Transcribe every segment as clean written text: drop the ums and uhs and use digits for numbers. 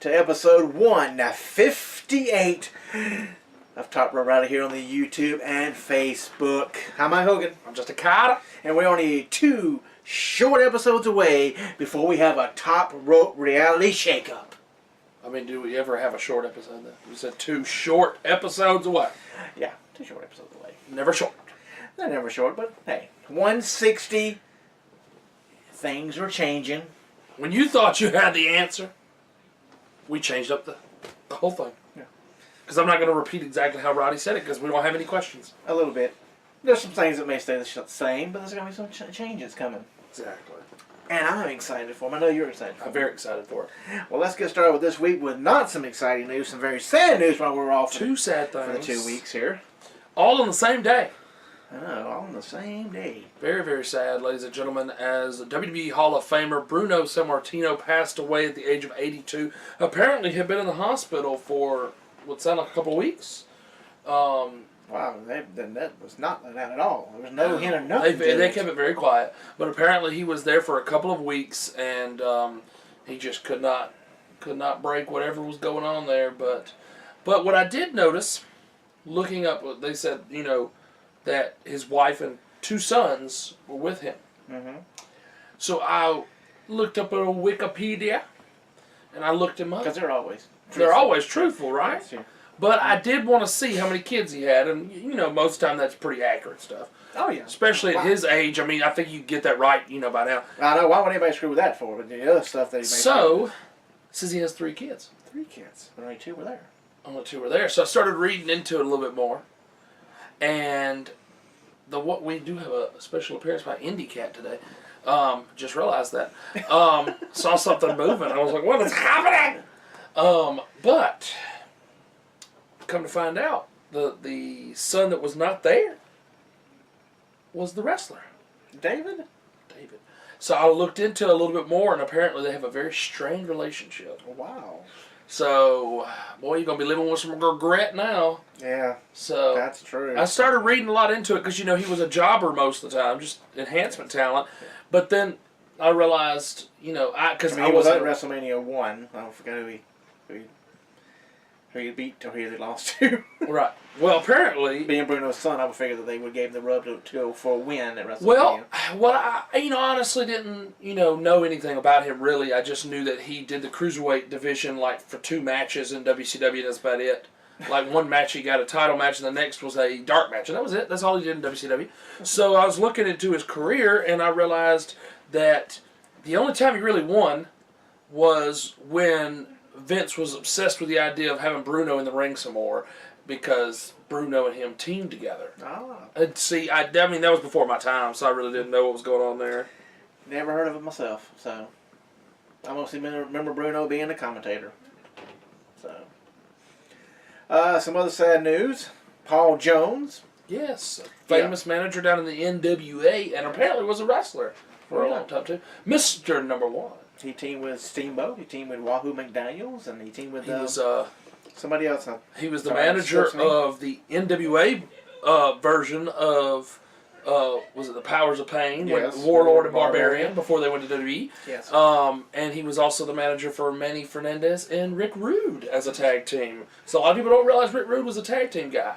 to episode 158 of Top Row Rally here on the YouTube and Facebook. I'm Mike Hogan. I'm just a Carter. And we're only 2 short episodes away before we have a Top Rope reality shake-up. I mean, do we ever have a short episode then? You said 2 short episodes away. Yeah, 2 short episodes away. Never short. They're never short, but hey, 160, things are changing. When you thought you had the answer, we changed up the whole thing. Yeah. Because I'm not going to repeat exactly how Roddy said it because we don't have any questions. A little bit. There's some things that may stay the same, but there's going to be some changes coming. Exactly. And I'm excited for them. I know you're excited for them. I'm very excited for it. Well, let's get started with this week with not some exciting news, some very sad news while we're off 2 sad things. for the 2 weeks here. All on the same day. I know, all on the same day. Very, very sad, ladies and gentlemen, as WWE Hall of Famer Bruno Sammartino passed away at the age of 82. Apparently had been in the hospital for what sounded like a couple of weeks. Wow, that was not like that at all. There was no hint of nothing. They kept it very quiet, but apparently he was there for a couple of weeks, and he just could not break whatever was going on there. But what I did notice, looking up, they said that his wife and 2 sons were with him. Mm-hmm. So I looked up on Wikipedia, and I looked him up. Because they're always truthful. They're always truthful, right? Yes, yeah. But I did want to see how many kids he had, and most of the time that's pretty accurate stuff. Oh, yeah. Especially at his age. I mean, I think you get that right, by now. I know. Why would anybody screw with that for? But the other stuff that he makes. So, says he has 3 kids. 3 kids. But only 2 were there. Only 2 were there. So I started reading into it a little bit more. And we do have a special appearance by Indie Cat today. Just realized that. Saw something moving. I was like, what is happening? But come to find out, the son that was not there was the wrestler. David. So I looked into it a little bit more, and apparently they have a very strained relationship. Wow. So, boy, you're going to be living with some regret now. Yeah, so that's true. I started reading a lot into it because, he was a jobber most of the time, just enhancement talent. But then I realized, because he was at WrestleMania 1. I forgot who he beat or who he lost to. Right. Well, apparently, being Bruno's son, I would figure that they would give him the rub for a win at WrestleMania. Well, what I honestly didn't know anything about him really. I just knew that he did the cruiserweight division for 2 matches in WCW. That's about it. One match he got a title match, and the next was a dark match, and that was it. That's all he did in WCW. So I was looking into his career, and I realized that the only time he really won was when Vince was obsessed with the idea of having Bruno in the ring some more because Bruno and him teamed together. Oh. And see, I mean, that was before my time, so I really didn't know what was going on there. Never heard of it myself, so I mostly remember Bruno being a commentator. So, some other sad news. Paul Jones. Yes, a famous manager down in the NWA, and apparently was a wrestler for a long time, too. Mr. Number 1. He teamed with Steamboat. He teamed with Wahoo McDaniels, and he teamed with somebody else. He was the manager of the NWA version of was it the Powers of Pain? Yes. With Warlord and Barbarian before they went to WWE. Yes. And he was also the manager for Manny Fernandez and Rick Rude as a tag team. So a lot of people don't realize Rick Rude was a tag team guy.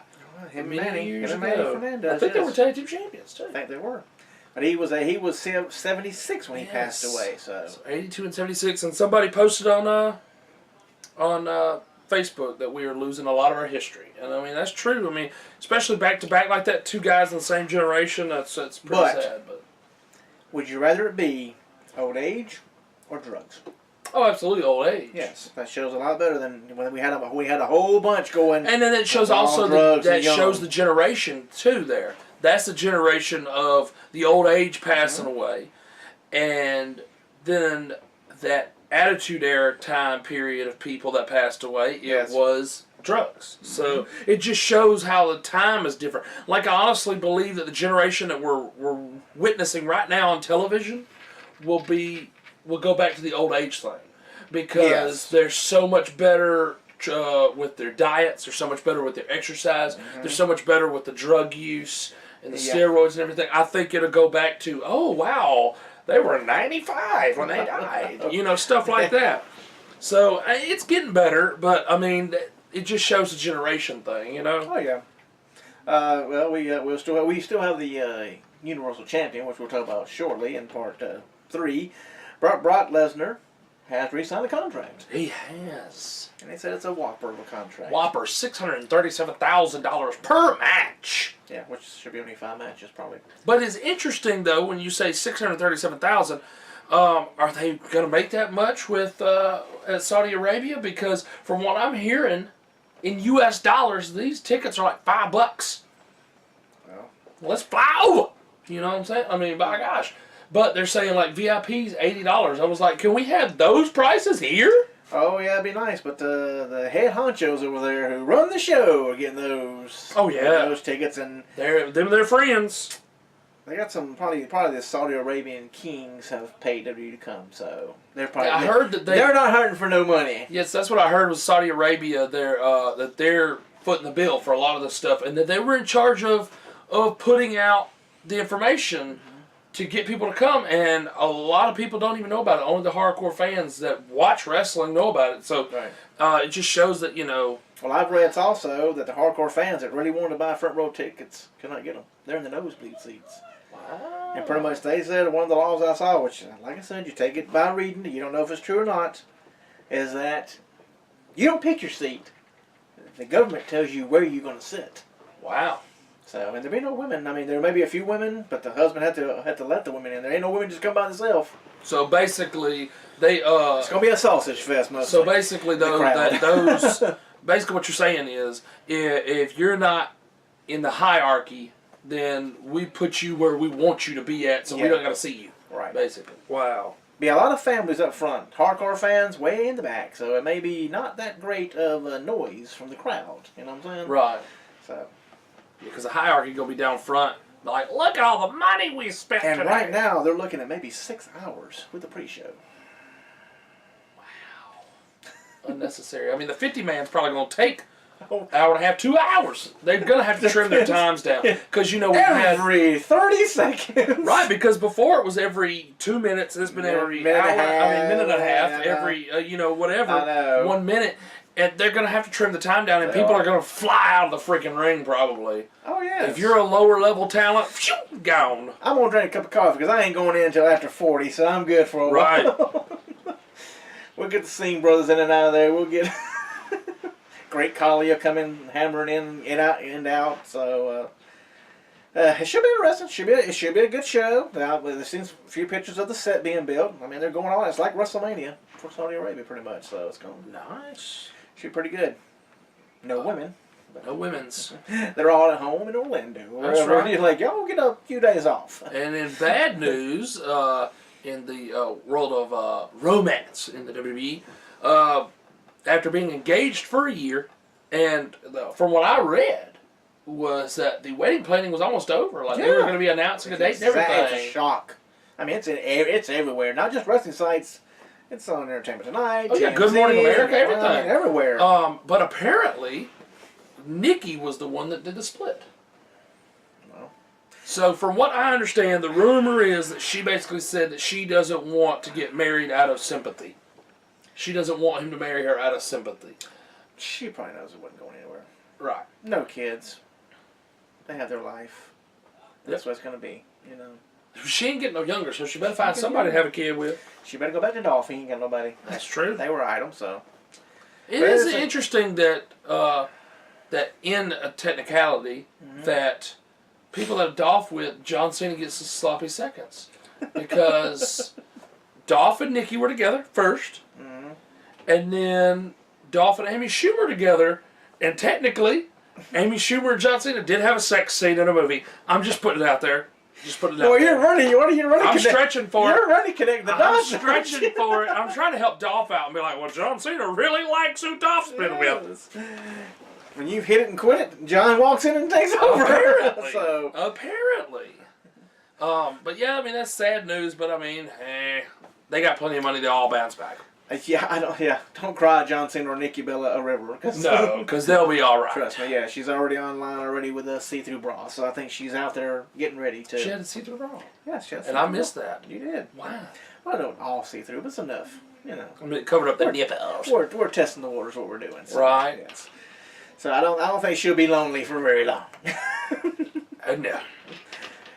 Him and Manny Fernandez. I think they were tag team champions too. I think they were. But he was 76 when he passed away. So 82 and 76, and somebody posted on Facebook that we are losing a lot of our history, and I mean that's true. I mean, especially back to back like that, 2 guys in the same generation. That's pretty sad. But would you rather it be old age or drugs? Oh, absolutely, old age. Yes, that shows a lot better than when we had a whole bunch going. And then it shows also that shows the generation too. There. That's the generation of the old age passing away. And then that Attitude Era time period of people that passed away, it was drugs. So it just shows how the time is different. I honestly believe that the generation that we're witnessing right now on television will go back to the old age thing. Because they're so much better with their diets, they're so much better with their exercise, they're so much better with the drug use and the steroids and everything. I think it'll go back to, oh, wow, they were 95 when they died. Stuff like that. So it's getting better, but I mean, it just shows a generation thing, you know. Oh yeah. Well, we still have the Universal Champion, which we'll talk about shortly in part 3. Brock Lesnar has re-signed the contract. He has. And they said it's a whopper of a contract. Whopper, $637,000 per match. Yeah, which should be only 5 matches probably. But it's interesting though when you say $637,000. Are they going to make that much with at Saudi Arabia? Because from what I'm hearing, in U.S. dollars, these tickets are like $5. Well, let's fly over. You know what I'm saying? I mean, by gosh. But they're saying like VIP's $80. I was like, can we have those prices here? Oh yeah, it'd be nice. But the head honchos over there who run the show are getting those. Oh yeah, those tickets, and they're friends. They got some probably the Saudi Arabian kings have paid WWE to come, so they're probably. I heard that they're not hurting for no money. Yes, that's what I heard was Saudi Arabia. That they're footing the bill for a lot of this stuff, and that they were in charge of putting out the information to get people to come, and a lot of people don't even know about it. Only the hardcore fans that watch wrestling know about it. So it just shows that, you know. Well, I've read also that the hardcore fans that really wanted to buy front row tickets cannot get them. They're in the nosebleed seats. Wow. And pretty much they said one of the laws I saw, which, like I said, you take it by reading, you don't know if it's true or not, is that you don't pick your seat. The government tells you where you're going to sit. Wow. So, and there be no women. I mean, there may be a few women, but the husband had to let the women in. There ain't no women just come by themselves. So basically, they it's gonna be a sausage fest, mostly. So basically, though, basically what you're saying is, if you're not in the hierarchy, then we put you where we want you to be at, so we don't got to see you. Right. Basically. Wow. Be a lot of families up front, hardcore fans way in the back, so it may be not that great of a noise from the crowd. You know what I'm saying? Right. So. Because the hierarchy gonna be down front, like, look at all the money we spent and today. Right now they're looking at maybe 6 hours with the pre-show. Wow. Unnecessary. I mean, the 50-man's probably gonna take an hour and a half, 2 hours. They're gonna have to trim their times down because we every 30 seconds. Right, because before it was every 2 minutes. It's been every minute hour. and Minute and a half. Every whatever. I know. 1 minute. And they're going to have to trim the time down, and people are going to fly out of the freaking ring, probably. Oh, yeah. If you're a lower-level talent, phew, gone. I'm going to drink a cup of coffee, because I ain't going in until after 40, so I'm good for a while. Right. We'll get the Singh brothers in and out of there. We'll get Great Khali will come in, hammering in out. So, it should be interesting. It should be a good show. Now, we've seen a few pictures of the set being built. I mean, they're going on. It's like WrestleMania for Saudi Arabia, pretty much. So, it's going nice. Should be pretty good. No women. No women's. They're all at home in Orlando. That's right. You're like, y'all get a few days off. And in bad news, in the world of romance in the WWE, after being engaged for a year, and from what I read, was that the wedding planning was almost over. Like they were going to be announcing a date and everything. It's a shock. I mean, it's everywhere. Not just wrestling sites. It's on Entertainment Tonight. Oh, yeah, Good Morning America, everything. Everywhere. But apparently, Nikki was the one that did the split. Well. So from what I understand, the rumor is that she basically said that she doesn't want to get married out of sympathy. She doesn't want him to marry her out of sympathy. She probably knows it wasn't going anywhere. Right. No kids. They have their life. That's what it's going to be, you know. She ain't getting no younger, so she better find somebody to have a kid with. She better go back to Dolph. He ain't got nobody. That's true. They were items, so. It is interesting that that in a technicality that people that Dolph with, John Cena gets the sloppy seconds. Because Dolph and Nikki were together first, and then Dolph and Amy Schumer together, and technically, Amy Schumer and John Cena did have a sex scene in a movie. I'm just putting it out there. Just put it out. Well, you're running. I'm stretching for it. You're running connect the dots. I'm stretching for it. I'm trying to help Dolph out and be like, well, John Cena really likes who Dolph's been with. When you've hit it and quit it, John walks in and takes over. Apparently. So. Apparently. But yeah, I mean, that's sad news, but I mean, they got plenty of money to all bounce back. Don't cry, John Cena or Nikki Bella a river. No, because they'll be all right. Trust me, yeah, she's already online already with a see-through bra, so I think she's out there getting ready to. She had a see-through bra. Yeah, she had. And I missed that. You did. Wow. Well, not all see-through, but it's enough. you know. I mean, it covered up the nipples. We're testing the waters, what we're doing. So, right. Yes. So I don't think she'll be lonely for very long. No.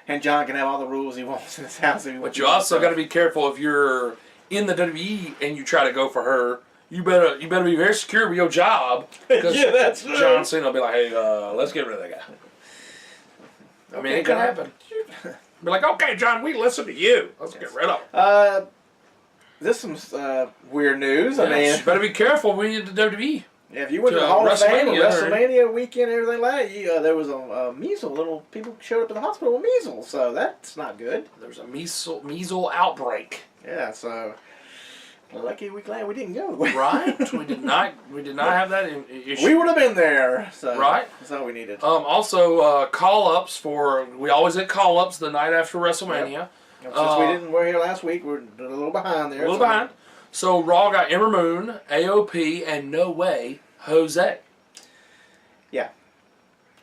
And John can have all the rules he wants in his house. But you also got to be careful if you're in the WWE and you try to go for her. You better be very secure with your job. Yeah, that's true. John Cena will be like, hey, let's get rid of that guy. I mean, it could happen. Be like, okay, John, we listen to you. Let's get rid of him. This is some weird news. Yeah, I mean, you better be careful when you're at the WWE. Yeah, if you went to the Hall of Fame, WrestleMania weekend, everything like that, there was a measles. Little people showed up in the hospital with measles, so that's not good. There was a measles outbreak. Yeah, so lucky we're glad we didn't go. Right, we did not have that issue. We would have been there. So right, that's all we needed. Also, call-ups we always get call-ups the night after WrestleMania. Yep. Since we were here last week, we're a little behind there. Behind. So Raw got Ember Moon, AOP, and No Way Jose. Yeah.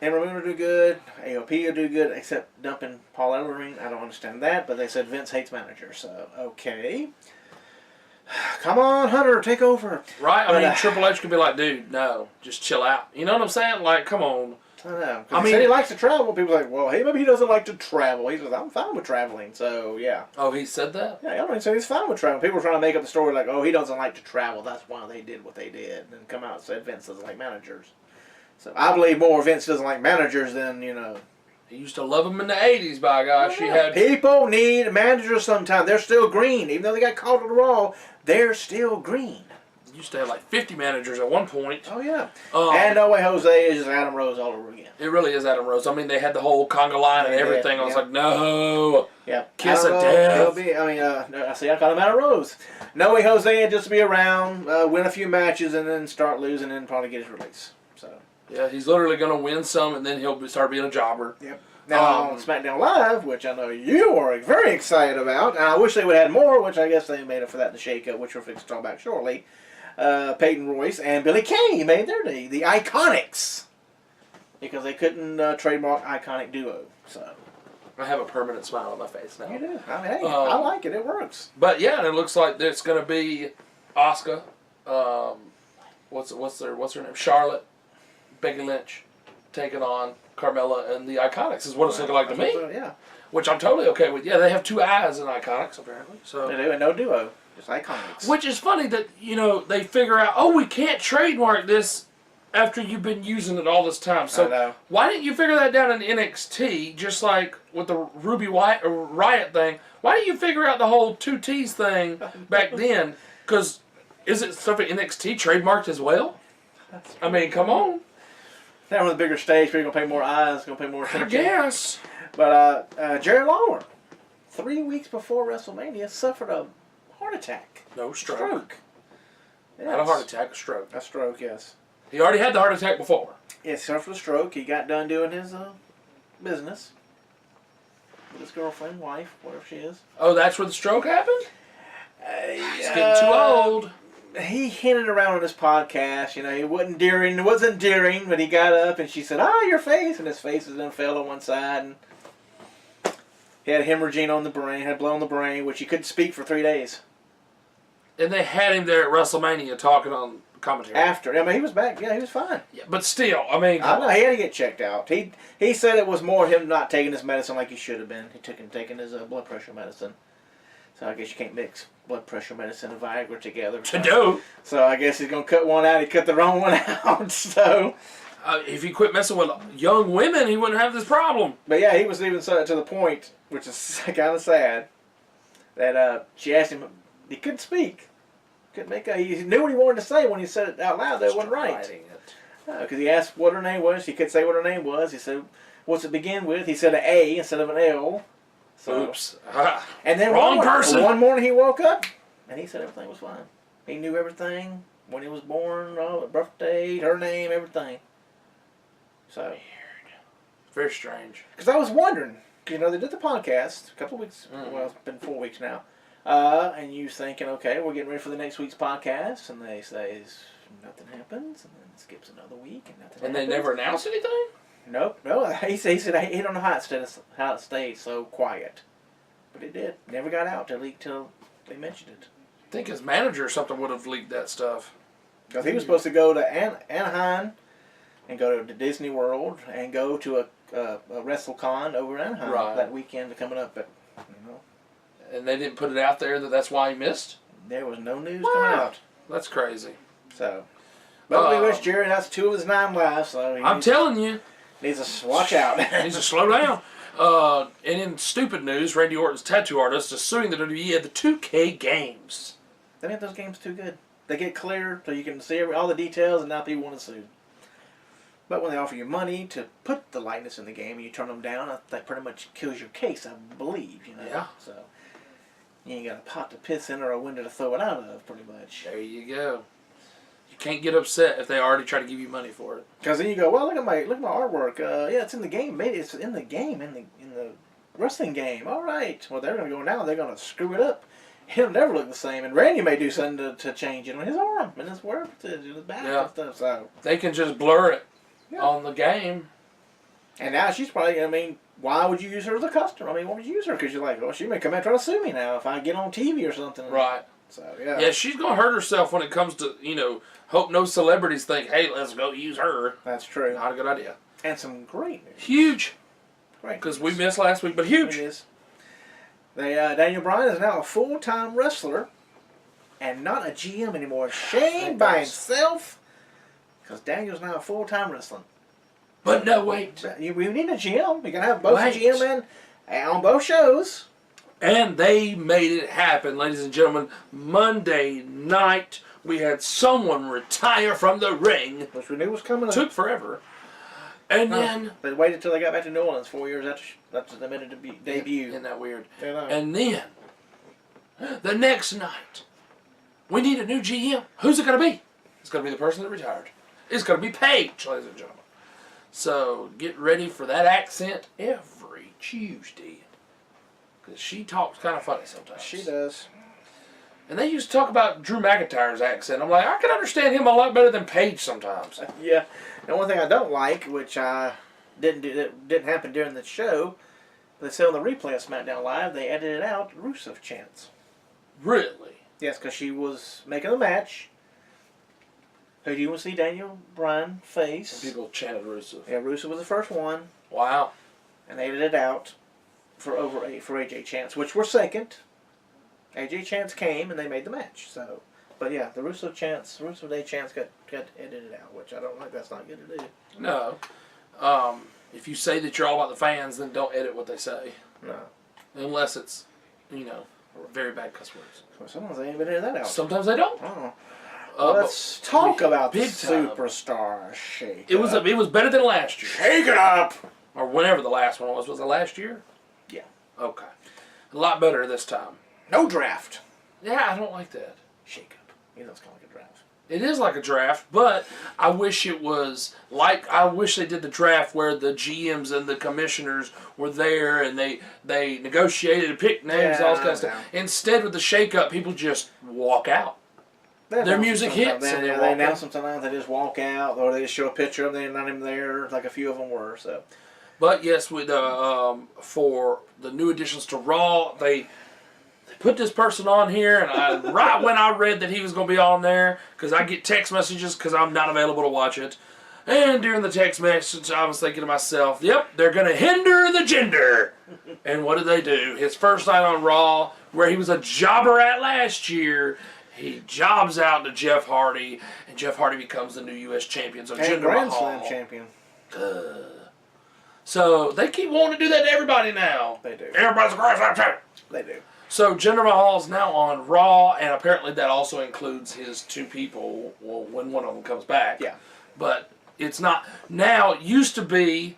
Ember Moon will do good. AOP will do good, except dumping Paul out of the ring. I don't understand that, but they said Vince hates managers, so okay. Come on, Hunter, take over. Right? I mean, Triple H could be like, dude, no, just chill out. You know what I'm saying? Like, come on. I know. I mean, he said he likes to travel. People are like, well, hey, maybe he doesn't like to travel. He says, I'm fine with traveling, so yeah. Oh, he said that? Yeah, I mean, so he's fine with traveling. People are trying to make up the story like, oh, he doesn't like to travel. That's why they did what they did. And come out and said Vince doesn't like managers. So I believe more Vince doesn't like managers than, He used to love them in the 80s, by gosh. People need managers sometimes. They're still green. Even though they got called to the Raw, they're still green. Used to have like 50 managers at one point. Oh, yeah. And No Way Jose is just Adam Rose all over again. It really is Adam Rose. I mean, they had the whole conga line and everything. I was like, no. Yeah. Kiss of death. I call him Adam Rose. No Way Jose just to be around, win a few matches, and then start losing and probably get his release. So. Yeah, he's literally going to win some, and then he'll start being a jobber. Yep. Now, on SmackDown Live, which I know you are very excited about, and I wish they would have had more, which I guess they made up for that in the Shake-Up, which we'll fix to talk about shortly. Peyton Royce and Billie Kay made their day, the Iconics, because they couldn't trademark Iconic Duo. So I have a permanent smile on my face now. You do. I mean, hey, I like it. It works. But yeah, and it looks like it's going to be Asuka. What's her name? Charlotte, Becky Lynch, taking on Carmella and the Iconics is what it's looking like to me. Yeah. Which I'm totally okay with. Yeah, they have two eyes in Iconics apparently. So they do, and no duo. Just Iconics. Which is funny that, they figure out, we can't trademark this after you've been using it all this time. So why didn't you figure that down in NXT, just like with the Ruby Riott thing? Why didn't you figure out the whole 2 T's thing back then? Because isn't stuff at NXT trademarked as well? I mean, come on. Now with a bigger stage, people are going to pay more eyes, going to pay more attention. I guess. But Jerry Lawler, 3 weeks before WrestleMania, suffered a heart attack. No, stroke. Yes. Not a heart attack, a stroke. A stroke, yes. He already had the heart attack before. Yes, he suffered a stroke. He got done doing his business with his girlfriend, wife, whatever she is. Oh, that's where the stroke happened? He's getting too old. He hinted around on his podcast, he wasn't endearing, but he got up and she said, your face, and his face then fell on one side, and he had hemorrhaging on the brain, had blown the brain, which he couldn't speak for 3 days. And they had him there at WrestleMania talking on commentary. After, he was back, he was fine. Yeah, but still, I mean, I know, he had to get checked out. He said it was more him not taking his medicine like he should have been. He took him taking his blood pressure medicine. So I guess you can't mix blood pressure medicine and Viagra together. So I guess he's going to cut one out. He cut the wrong one out. So if he quit messing with young women, he wouldn't have this problem. But yeah, he was even to the point, which is kind of sad, that she asked him, he couldn't speak. He knew what he wanted to say when he said it out loud. That wasn't right. Because he asked what her name was. She couldn't say what her name was. He said, what's it begin with? He said an A instead of an L. So, oops. And then wrong person. One morning he woke up and he said everything was fine. He knew everything, when he was born, birthday, her name, everything. So weird. Very strange. Because I was wondering, they did the podcast a couple of weeks, well, it's been 4 weeks now, and you thinking, okay, we're getting ready for the next week's podcast, and they say nothing happens, and then it skips another week, and nothing happens. And they never announced anything? Nope. No, he said he don't know how it stayed so quiet, but it did. Never got out till they mentioned it. think his manager or something would have leaked that stuff. Because he was supposed to go to Anaheim and go to Disney World and go to a WrestleCon over in Anaheim that weekend coming up. But, And they didn't put it out there that's why he missed? There was no news coming out. That's crazy. So, but we wish Jerry that's 2 of his 9 lives. So I'm telling you. Needs to watch out. Needs to slow down. And in stupid news, Randy Orton's tattoo artist is suing the WWE at the 2K games. They make those games too good. They get clear so you can see all the details, and now people want to sue. But when they offer you money to put the likeness in the game and you turn them down, that pretty much kills your case, I believe. Yeah. So you ain't got a pot to piss in or a window to throw it out of, pretty much. There you go. You can't get upset if they already try to give you money for it. Because then you go, well, look at my artwork. Yeah, it's in the game. Maybe it's in the game, in the wrestling game. All right. Well, they're going to go now. They're going to screw it up. It'll never look the same. And Randy may do something to change it on his arm and his work, his back and stuff. So they can just blur it on the game. And now she's probably, why would you use her as a customer? Why would you use her? Because you're like, well, she may come out and try to sue me now if I get on TV or something. Right. So, yeah. Yeah, she's going to hurt herself when it comes to, hope no celebrities think, hey, let's go use her. That's true. Not a good idea. And some great news. Huge. Great. Because we missed last week, but huge. It is. Daniel Bryan is now a full-time wrestler and not a GM anymore. Shame by himself. Because Daniel's now a full-time wrestler. But no, wait. We need a GM. We can have both a GM and on both shows. And they made it happen, ladies and gentlemen. Monday night, we had someone retire from the ring. Which we knew was coming up. Took forever. And then... They waited until they got back to New Orleans 4 years after they made it debut. Isn't that weird? Yeah. And then, the next night, we need a new GM. Who's it going to be? It's going to be the person that retired. It's going to be Paige, ladies and gentlemen. So, get ready for that accent every Tuesday. Because she talks kind of funny sometimes. She does. And they used to talk about Drew McIntyre's accent. I'm like, I can understand him a lot better than Paige sometimes. Yeah. The one thing I don't like, which didn't happen during the show, they said on the replay of SmackDown Live, they edited out Rusev chants. Really? Yes, because she was making a match. Who do you want to see Daniel Bryan face? And people chanted Rusev. Yeah, Rusev was the first one. Wow. And they edited it out for AJ chants, which were second. AJ chants came and they made the match. So, but yeah, the Rusev Day chants got edited out, which I don't like. That's not good to do. No. If you say that you're all about the fans, then don't edit what they say. No. Unless it's, very bad cuss words. So sometimes they even edit that out. Sometimes they don't. Oh. Let's talk about the Superstar Shake-Up. It was better than last year. Shake it up! Or whenever the last one was. Was it last year? Yeah. Okay. A lot better this time. No draft. Yeah, I don't like that. Shake-up. It's kind of like a draft. It is like a draft, but I wish it was I wish they did the draft where the GMs and the commissioners were there and they negotiated and picked names and all this kind of stuff. Instead, with the Shake-Up, people just walk out. Their music hits. They announce them sometimes. They just walk out, or they just show a picture of them. They're not even there, like a few of them were. So, but yes, with for the new additions to Raw, they put this person on here, and right when I read that he was going to be on there, because I get text messages because I'm not available to watch it, and during the text message, I was thinking to myself, "Yep, they're going to hinder the Jinder." And what did they do? His first night on Raw, where he was a jobber at last year. He jobs out to Jeff Hardy, and Jeff Hardy becomes the new U.S. champion. So and Grand Slam champion. So they keep wanting to do that to everybody now. They do. Everybody's a Grand Slam champion. They do. So Jinder Mahal is now on Raw, and apparently that also includes his 2 people when one of them comes back. Yeah. But it's not. Now, it used to be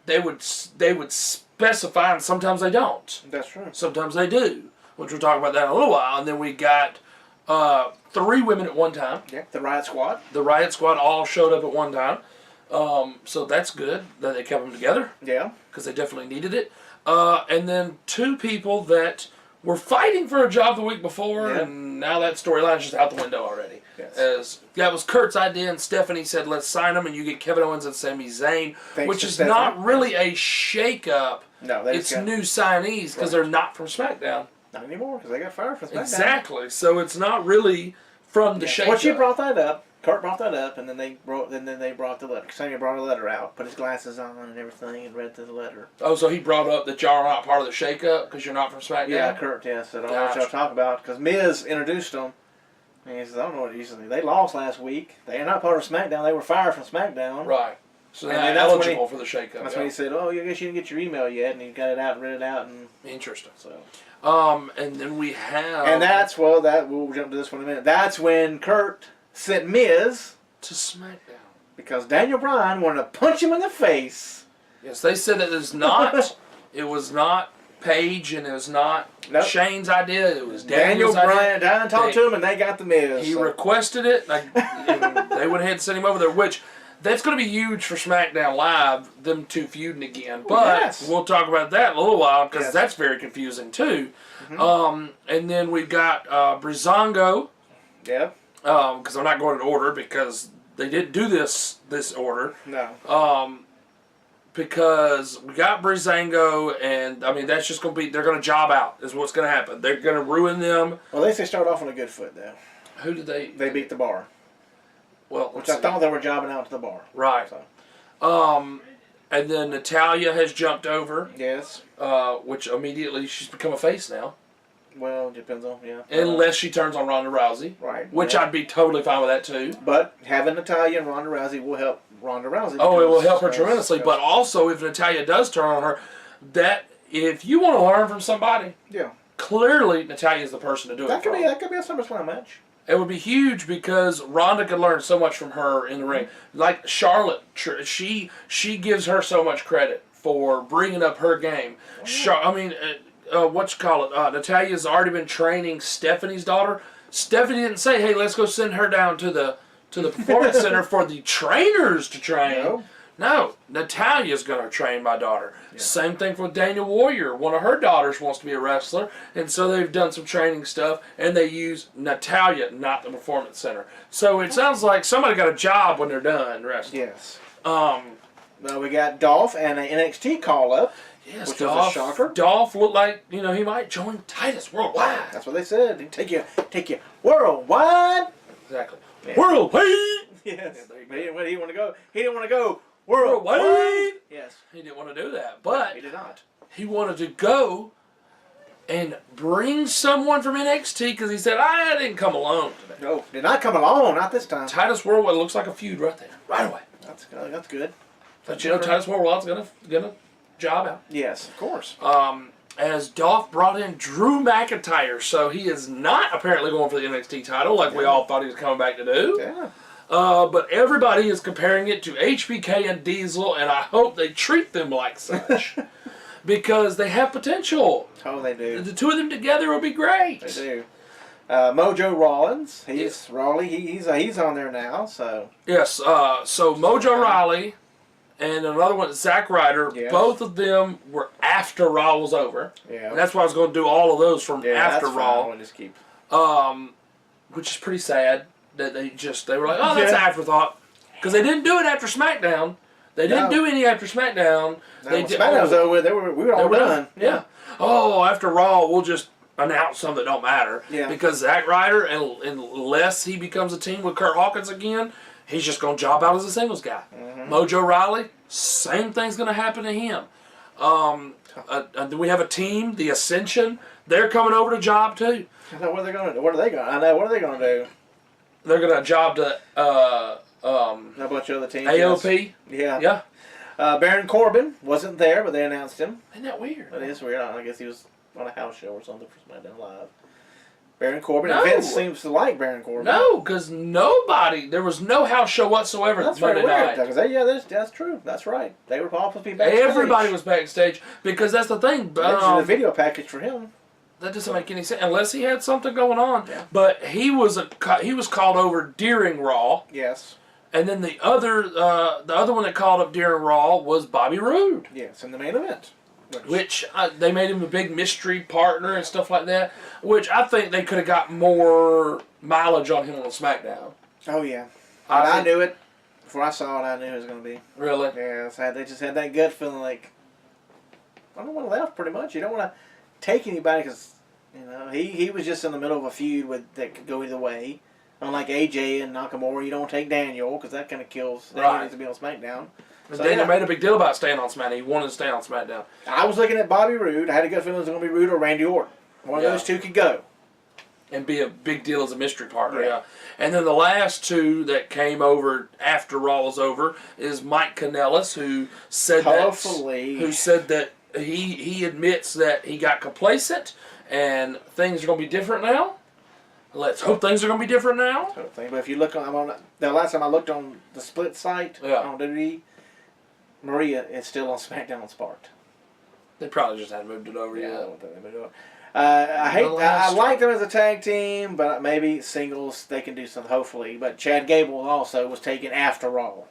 they would specify, and sometimes they don't. That's true. Sometimes they do, which we'll talk about that in a little while. And then we got 3 women at one time. Yeah, the Riott Squad. The Riott Squad all showed up at one time. So that's good that they kept them together. Yeah. Because they definitely needed it. And then 2 people that were fighting for a job the week before, and now that storyline's just out the window already. Yes. That was Kurt's idea, and Stephanie said, let's sign them, and you get Kevin Owens and Sami Zayn, which is not really a shake-up. No, it's new signees, because they're not from SmackDown. Not anymore, because they got fired from SmackDown. Exactly. So it's not really from the shake-up. Well, she brought that up. Kurt brought that up, and then they brought the letter. Sami brought a letter out, put his glasses on and everything, and read through the letter. Oh, so he brought up that y'all are not part of the shake-up because you're not from SmackDown? Yeah, Kurt, yeah, said, I don't know what y'all talk about, because Miz introduced them. And he says, I don't know what usually. They lost last week. They're not part of SmackDown. They were fired from SmackDown. Right. So they're not eligible for the shake-up. That's when he said, oh, I guess you didn't get your email yet, and he got it out and read it out. And interesting. So. And then we have... And that's, we'll jump to this one in a minute. That's when Kurt sent Miz to SmackDown. Because Daniel Bryan wanted to punch him in the face. Yes, they said that it was not Paige and it was not Shane's idea. It was Daniel's idea. Bryan talked to him and they got the Miz. He requested it. And they went ahead and sent him over there, which that's going to be huge for SmackDown Live, them two feuding again. But we'll talk about that in a little while because that's very confusing too. Mm-hmm. And then we've got Breezango. Yeah. Because I'm not going in order because they didn't do this order. No. Because we got Breezango, and I mean that's just going to be they're going to job out is what's going to happen. They're going to ruin them. Well, at least they started off on a good foot though. Who did they? They beat the Bar. Well, which I thought they were jobbing out to the Bar. Right. So. And then Natalya has jumped over. Yes. Which immediately she's become a face now. Well, it depends on, Unless she turns on Ronda Rousey. Right. Which I'd be totally fine with that too. But having Natalya and Ronda Rousey will help Ronda Rousey. Oh, it will help her tremendously. But also, if Natalya does turn on her, that if you want to learn from somebody, clearly Natalya is the person to do it. That could be a SummerSlam match. It would be huge because Ronda could learn so much from her in the ring. Like Charlotte, she gives her so much credit for bringing up her game. Natalya's already been training Stephanie's daughter. Stephanie didn't say, hey, let's go send her down to the performance center for the trainers to train. No, Natalya's going to train my daughter. Yeah. Same thing for Daniel Warrior. One of her daughters wants to be a wrestler, and so they've done some training stuff, and they use Natalya, not the performance center. So it sounds like somebody got a job when they're done wrestling. Yes. Well, we got Dolph and an NXT call-up. Yes, which was a shocker. Dolph looked like, he might join Titus Worldwide. That's what they said. He'd take you worldwide. Exactly. Yeah. Worldwide. Yes. But he didn't want to go. He didn't want to go worldwide. Yes. He didn't want to do that. But he did not. He wanted to go and bring someone from NXT because he said, I didn't come alone today. No, did not come alone. Not this time. Titus Worldwide looks like a feud right there. Right away. That's good. But Titus Worldwide's gonna job out. Yes, of course. As Dolph brought in Drew McIntyre, so he is not apparently going for the NXT title like we all thought he was coming back to do. Yeah. But everybody is comparing it to HBK and Diesel, and I hope they treat them like such. Because they have potential. Oh, they do. The two of them together will be great. They do. Mojo Rawlins, Rawley, he's on there now, so. Yes, so Mojo Rawley and another one, Zack Ryder, both of them were after Raw was over. Yeah. And that's why I was going to do all of those from after Raw. We'll just keep. Which is pretty sad that they were like, oh, that's an afterthought. Because they didn't do it after SmackDown. They didn't do any after SmackDown. No, SmackDown was over. We were all done. Yeah. Oh, after Raw, we'll just announce some that don't matter. Yeah. Because Zack Ryder, unless he becomes a team with Kurt Hawkins again, he's just going to job out as a singles guy. Mm-hmm. Mojo Rawley, same thing's going to happen to him. Do we have a team, the Ascension? They're coming over to job too. I know what are they going to do? What are they going to do? They're going to job to a bunch of other teams. AOP. Yes. Yeah. Baron Corbin wasn't there, but they announced him. Isn't that weird? That is weird. I guess he was on a house show or something for SmackDown Live. Baron Corbin. No. Vince seems to like Baron Corbin. No, because there was no house show whatsoever. That's Monday night. That's true. That's right. They were all supposed to be backstage. Everybody was backstage because that's the thing. The video package for him. That doesn't make any sense unless he had something going on. Yeah. But he was called over during Raw. Yes. And then the other one that called up during Raw was Bobby Roode. Yes, in the main event. Which they made him a big mystery partner and stuff like that. Which I think they could have got more mileage on him on SmackDown. Oh yeah, I knew it before I saw it. I knew it was going to be. Really? Yeah, they just had that gut feeling like I don't want to laugh. Pretty much, you don't want to take anybody because You know, he was just in the middle of a feud that could go either way. Unlike AJ and Nakamura, you don't take Daniel because that kind of kills. Daniel needs to be on SmackDown. So, Daniel made a big deal about staying on SmackDown. He wanted to stay on SmackDown. I was looking at Bobby Roode. I had a good feeling it was going to be Roode or Randy Orton. One of those two could go. And be a big deal as a mystery partner, yeah. And then the last two that came over after Raw was over is Mike Kanellis, who said that he admits that he got complacent and things are going to be different now. Let's hope things are going to be different now. But if you look on the last time I looked on the split site on WWE, Maria is still on SmackDown Sparked. They probably just hadn't moved it over yet. I don't think they've been doing it. I like them as a tag team, but maybe singles they can do something, hopefully. But Chad Gable also was taken after Raw.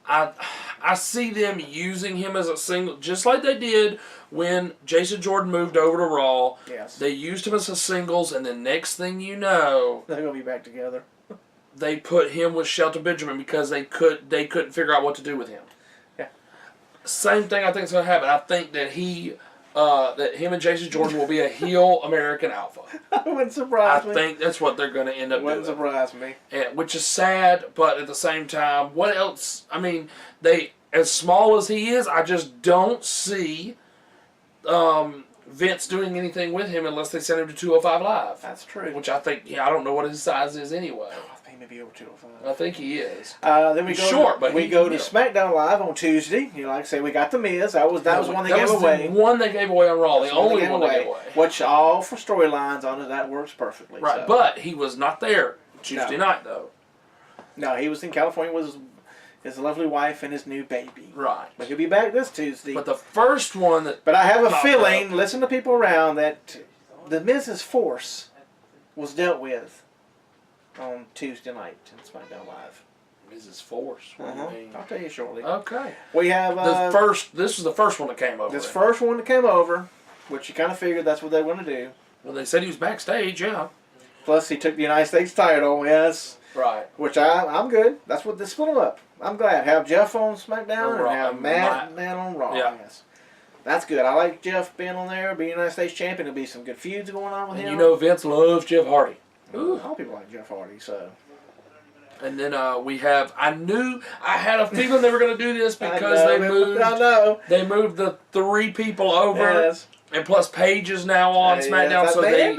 I see them using him as a single, just like they did when Jason Jordan moved over to Raw. Yes. They used him as a singles, and the next thing you know, they're going to be back together. They put him with Shelton Benjamin because they couldn't figure out what to do with him. Yeah. Same thing I think is going to happen. I think that that him and Jason Jordan will be a heel American Alpha. Wouldn't surprise me. I think that's what they're going to end up doing. Wouldn't surprise me. Which is sad, but at the same time, what else? I mean, as small as he is, I just don't see Vince doing anything with him unless they send him to 205 Live. That's true. Which I think, I don't know what his size is anyway. I think maybe over 205. I think he is. Then we go to to SmackDown Live on Tuesday. Like I say, we got the Miz. That was one they gave away. The one they gave away on Raw. The only one they gave away. Which all for storylines on it, that works perfectly. Right, so. But he was not there Tuesday night though. No, he was in California with his lovely wife and his new baby. Right. But he'll be back this Tuesday. But the first one that... But I have a feeling, listen to people around, that the Miz's force was dealt with on Tuesday night in SmackDown Live. Miz's force? What do you mean? I'll tell you shortly. Okay. We have... This is the first one that came over. This first one that came over, which you kind of figured that's what they want to do. Well, they said he was backstage, yeah. Plus, he took the United States title, yes. Right. Which I'm good. That's what they split them up. I'm glad. Have Jeff on SmackDown and have Matt on Raw. Yeah. Yes. That's good. I like Jeff being on there, being United States champion. There'll be some good feuds going on with him. You know Vince loves Jeff Hardy. Ooh. All people like Jeff Hardy, so. And then we have, I had a feeling they were going to do this because they moved the 3 people over. Yes. And plus Paige is now on SmackDown, so they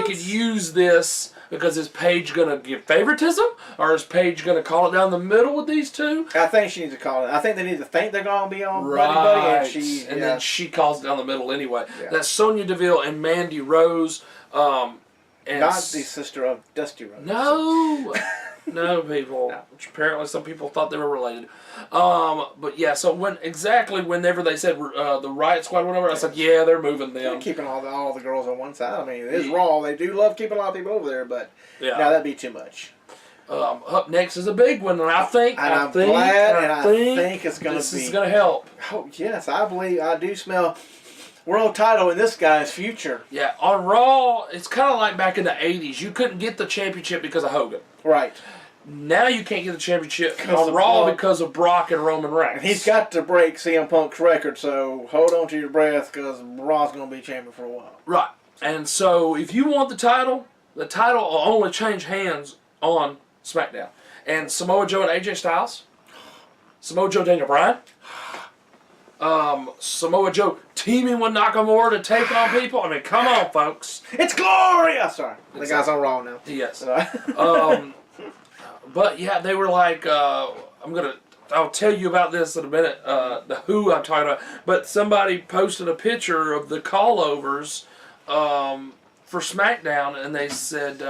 could use this. Because is Paige going to give favoritism? Or is Paige going to call it down the middle with these two? I think she needs to call it. I think they need to think they're going to be on buddy-buddy. And then she calls it down the middle anyway. Yeah. That's Sonya Deville and Mandy Rose. And not the sister of Dusty Rose. No. No, people. No. Which apparently some people thought they were related. But yeah, so whenever they said the Riott Squad went over, I said, yeah, they're moving them. They're keeping all the girls on one side. I mean, it is Raw. They do love keeping a lot of people over there, but now that'd be too much. Up next is a big one, and I think it's going to be. This is going to help. Oh, yes, I do smell world title in this guy's future. Yeah, on Raw, it's kind of like back in the 80s. You couldn't get the championship because of Hogan. Right. Now you can't get the championship on Raw because of Brock and Roman Reigns. And he's got to break CM Punk's record, so hold on to your breath because Raw's going to be champion for a while. Right. And so if you want the title will only change hands on SmackDown. And Samoa Joe and AJ Styles, Samoa Joe, Daniel Bryan, Samoa Joe teaming with Nakamura to take on people. I mean, come on, folks. It's glorious! Sorry. The guy's on Raw now. Yes. But yeah, they were like, I'll tell you about this in a minute, who I'm talking about. But somebody posted a picture of the call-overs for SmackDown, and they said,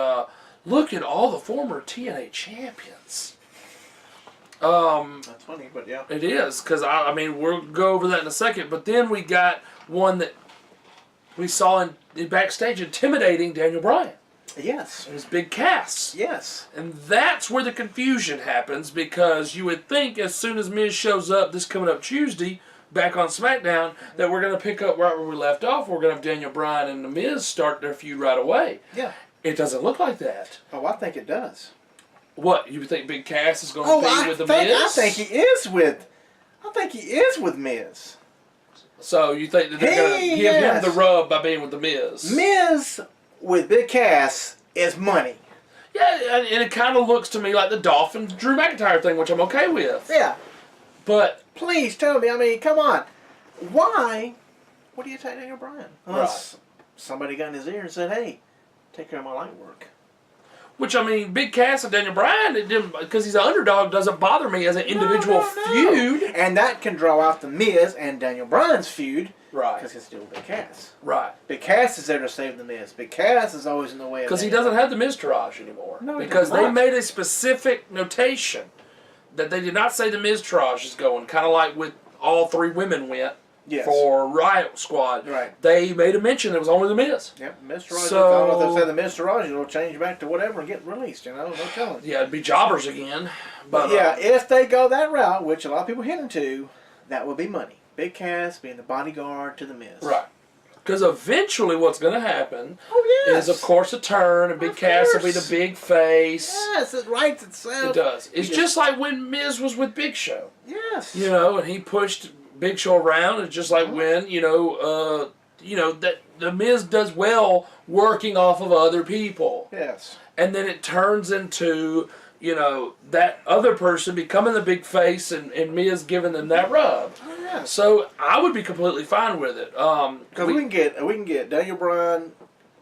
look at all the former TNA champions. That's funny, but yeah. It is, because, I mean, we'll go over that in a second. But then we got one that we saw in backstage intimidating Daniel Bryan. Yes. His big cast. Yes. And that's where the confusion happens, because you would think as soon as Miz shows up this coming up Tuesday back on SmackDown that we're going to pick up right where we left off. We're going to have Daniel Bryan and The Miz start their feud right away. Yeah. It doesn't look like that. Oh, I think it does. What? You think Big Cass is going to be with The Miz? I think he is with Miz. So you think that they're going to give him the rub by being with the Miz? Miz with Big Cass is money. Yeah, and it kind of looks to me like the Dolph and Drew McIntyre thing, which I'm okay with. Yeah. But please tell me, I mean, come on. Why? What do you take Daniel Bryan? Right. Somebody got in his ear and said, hey, take care of my light work. Which, I mean, Big Cass and Daniel Bryan, because he's an underdog, doesn't bother me as an individual feud. And that can draw out the Miz and Daniel Bryan's feud. Right. Because it's still Big Cass. Right. Big Cass is there to save the Miz. Big Cass is always in the way of because he doesn't have the Miz-tourage anymore. No, because they made a specific notation that they did not say the Miz-tourage is going, kind of like with all three women went. Yes. For Riott Squad. Right. They made a mention it was only the Miz. Yep, Mr. Rogers. I don't know if they say the Mr. Rogers will change back to whatever and get released, no telling. Yeah, it'd be jobbers again. But yeah, if they go that route, which a lot of people hint into, that will be money. Big Cass being the bodyguard to the Miz. Right. Because eventually what's going to happen is, of course, a turn, and Big Cass will be the big face. Yes, it writes itself. It does. It's just like when Miz was with Big Show. Yes. And he pushed Big Show around. It's just like when, that the Miz does well working off of other people. Yes. And then it turns into, that other person becoming the big face and Miz giving them that rub. Oh, yes. So I would be completely fine with it. Because we can get Daniel Bryan,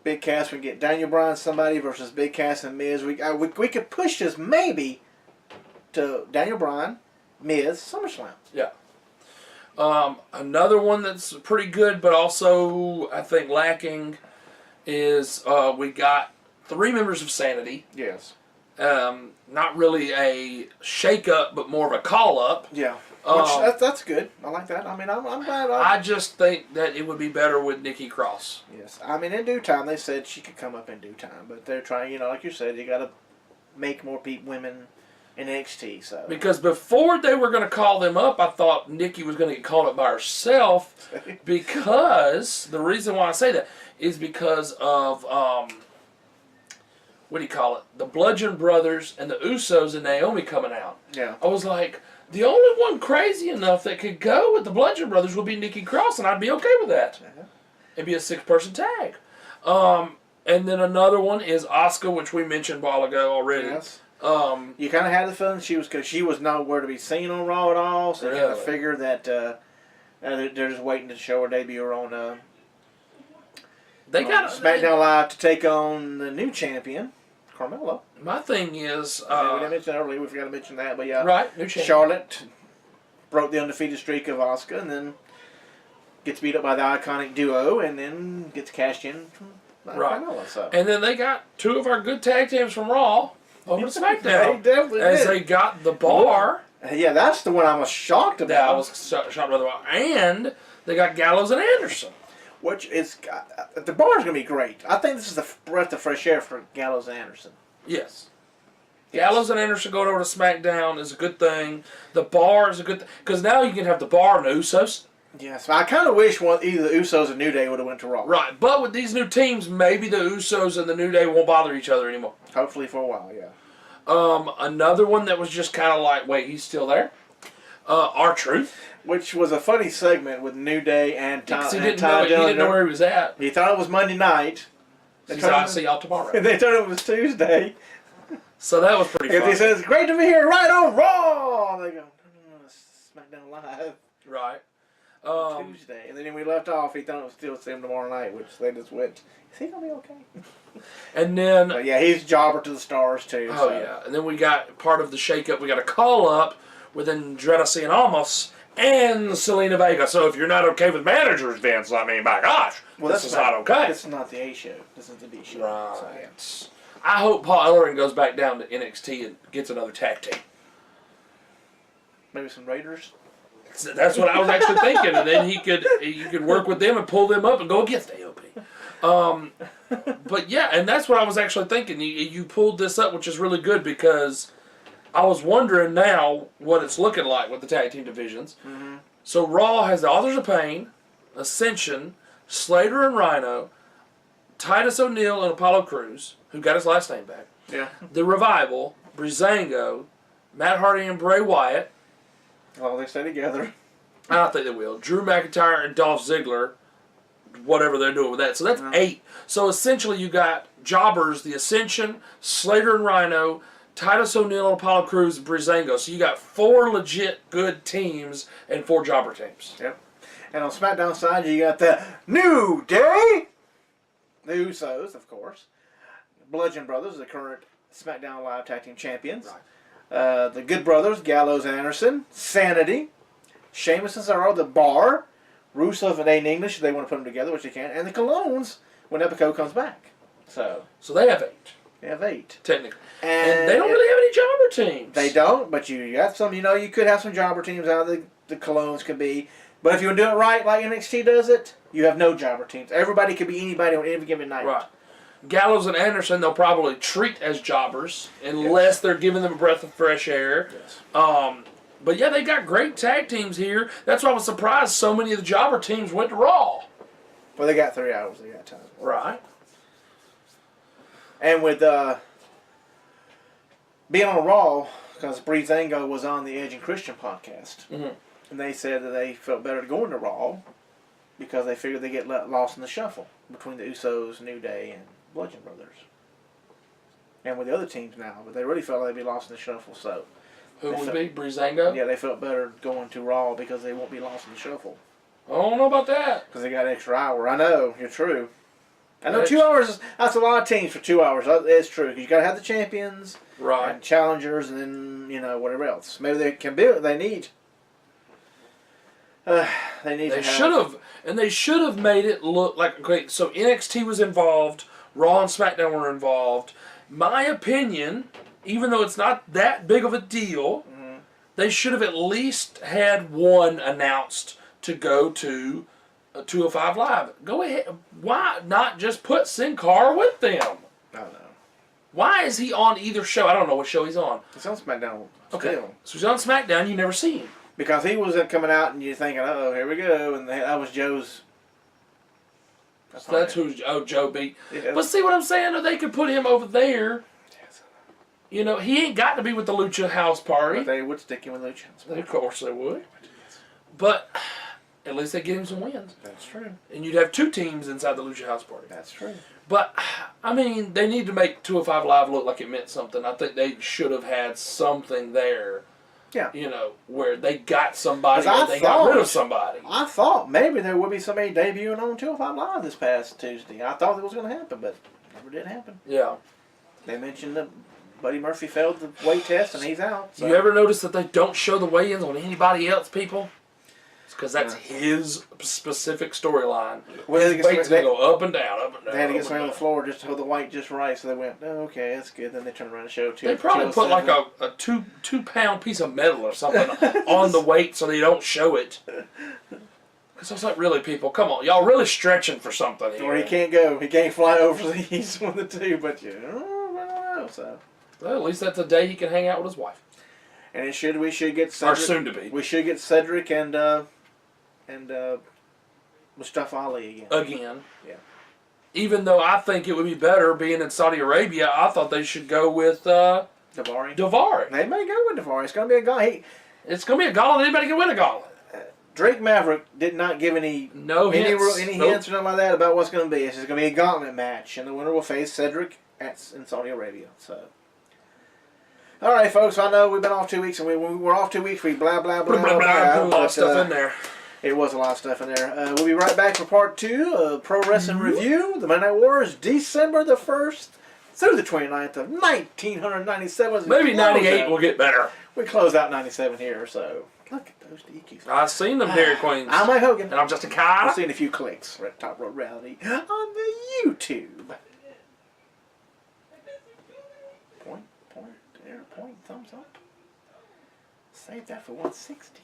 Big Cass. We can get Daniel Bryan somebody versus Big Cass and Miz. We could push this maybe to Daniel Bryan, Miz, SummerSlam. Yeah. Another one that's pretty good, but also I think lacking, is we got 3 members of Sanity. Yes. Not really a shake-up, but more of a call-up. Yeah. Which, that's good. I like that. I mean, I'm glad. I just think that it would be better with Nikki Cross. Yes. I mean, in due time, they said she could come up in due time, but they're trying. Like you said, you got to make more women in NXT. So because before they were going to call them up, I thought Nikki was going to get called up by herself. Because the reason why I say that is because of what do you call it? The Bludgeon Brothers and the Usos and Naomi coming out. Yeah. I was like, the only one crazy enough that could go with the Bludgeon Brothers would be Nikki Cross, and I'd be okay with that. Uh-huh. It'd be a 6-person tag. And then another one is Asuka, which we mentioned a while ago already. Yes. You kind of had the feeling because she was nowhere to be seen on Raw at all, so you kind of figure that they're just waiting to show her debut on SmackDown Live to take on the new champion, Carmella. My thing is, we didn't mention that earlier. We forgot to mention that, but yeah, right, new champion. Charlotte broke the undefeated streak of Asuka, and then gets beat up by the Iconic Duo, and then gets cashed in from Carmella. So. And then they got 2 of our good tag teams from Raw over to SmackDown. They definitely did. They got the Bar. Yeah, that's the one I was shocked about. Yeah, I was shocked by the Bar. And they got Gallows and Anderson. Which is, the Bar is going to be great. I think this is the breath of fresh air for Gallows and Anderson. Yes. Gallows and Anderson going over to SmackDown is a good thing. The Bar is a good thing. Because now you can have the Bar and the Usos. Yes, I kind of wish either the Usos or New Day would have went to Raw. Right, but with these new teams, maybe the Usos and the New Day won't bother each other anymore. Hopefully for a while, yeah. Another one that was just kind of like, wait, he's still there? R-Truth. Which was a funny segment with New Day and Tom. He didn't know where he was at. He thought it was Monday night. I'll see y'all tomorrow. They told him it was Tuesday. So that was pretty funny. He said, it's great to be here right on Raw. They go, no, SmackDown Live. Right. Tuesday. And then we left off, he thought it was still the same tomorrow night, which they just went, is he going to be okay? And then... But yeah, he's jobber to the stars, too. Oh, yeah. And then we got part of the shake-up. We got a call-up with Andretta Cien Almas and Selena Vega. So if you're not okay with managers, Vince, I mean, my gosh, this is not okay. This is not the A show. This is the B show. Right. So, yeah. I hope Paul Ellering goes back down to NXT and gets another tag team. Maybe some Raiders? That's what I was actually thinking. And then you could work with them and pull them up and go against AOP. But yeah, and that's what I was actually thinking. You pulled this up, which is really good because I was wondering now what it's looking like with the tag team divisions. Mm-hmm. So Raw has the Authors of Pain, Ascension, Slater and Rhino, Titus O'Neil and Apollo Crews, who got his last name back. Yeah. The Revival, Breezango, Matt Hardy and Bray Wyatt. Oh, they stay together. I think they will. Drew McIntyre and Dolph Ziggler, whatever they're doing with that. So that's 8. So essentially you got jobbers, the Ascension, Slater and Rhino, Titus O'Neil and Apollo Crews, and Breezango. So you got 4 legit good teams and 4 jobber teams. Yep. And on SmackDown side, you got the New Day, the Usos, of course, Bludgeon Brothers, the current SmackDown Live Tag Team Champions. Right. The Good Brothers, Gallows and Anderson, Sanity, Sheamus and Cesaro, The Bar, Rusev and Aiden English, if they want to put them together, which they can, and the Colognes when Epico comes back. So they have 8. They have 8. Technically. And they don't really have any jobber teams. They don't, but you got some, you could have some jobber teams out of the Colognes could be. But if you do it right, like NXT does it, you have no jobber teams. Everybody could be anybody on any given night. Right. Gallows and Anderson, they'll probably treat as jobbers unless they're giving them a breath of fresh air. Yes. But yeah, they got great tag teams here. That's why I was surprised so many of the jobber teams went to Raw. Well, they got 3 hours. They got time. Right. And with being on Raw, because Breezango was on the Edge and Christian podcast, and they said that they felt better going to Raw because they figured they get lost in the shuffle between the Usos, New Day, and Bludgeon Brothers. And with the other teams now, but they really felt like they'd be lost in the shuffle, so... Who would be? Breezango? Yeah, they felt better going to Raw because they won't be lost in the shuffle. I don't know about that. Because they got an extra hour. I know, you're true. I know 2 hours, that's a lot of teams for 2 hours. It's true, because you got to have the champions, right, and challengers, and then, whatever else. Maybe they can build, they need. They should have made it look like, okay, so NXT was involved, Raw and SmackDown were involved. My opinion, even though it's not that big of a deal, they should have at least had one announced to go to 205 Live. Go ahead. Why not just put Sin Cara with them? I don't know. Why is he on either show? I don't know what show he's on. He's on SmackDown. Okay. Still. So he's on SmackDown. You never see him. Because he was coming out and you're thinking, oh, here we go. And that was Joe's. So that's who Joe beat. Yeah. But see what I'm saying? They could put him over there. He ain't got to be with the Lucha House Party. But they would stick him with Lucha House Party. Of course they would. But at least they get him some wins. That's true. And you'd have 2 teams inside the Lucha House Party. That's true. But, I mean, they need to make 205 Live look like it meant something. I think they should have had something there. Yeah. Where they got somebody or they got rid of somebody. I thought maybe there would be somebody debuting on 205 Live this past Tuesday. I thought it was going to happen, but never did happen. Yeah. They mentioned that Buddy Murphy failed the weight test and he's out. So. You ever notice that they don't show the weigh-ins on anybody else, people? It's because that's his specific storyline. Well, his weight's going to go up and down, up and down. They had to get something on the floor just to hold the weight just right, so they went, oh, okay, that's good. Then they turned around and showed They probably put like a 2-pound piece of metal or something on the weight so they don't show it. Because I was like, really, people, come on. Y'all really stretching for something here. Or he can't go. He can't fly overseas one of the two, but I don't know, so... Well, at least that's a day he can hang out with his wife. And we should get Cedric. Or soon to be. We should get Cedric and Mustafa Ali again. Yeah. Even though I think it would be better being in Saudi Arabia, I thought they should go with Daivari. They may go with Daivari. It's going to be a guy. It's going to be a gauntlet. Anybody can win a gauntlet. Drake Maverick did not give any hints or nothing like that about what's going to be. It's just going to be a gauntlet match, and the winner will face Cedric in Saudi Arabia. So. All right, folks. I know we've been off 2 weeks, and we're off 2 weeks. We blah blah blah blah. A lot of stuff in there. It was a lot of stuff in there. We'll be right back for part 2 of Pro Wrestling Review. The Monday Night Wars, December the 1st through the 29th of 1997. Maybe 98 will get better. We close out 97 here, so look at those DQs. I've seen them Dairy Queens. I'm Mike Hogan. And I'm just a car. I've seen a few clicks at Top Road Reality on the YouTube. Point, thumbs up. Save that for 160.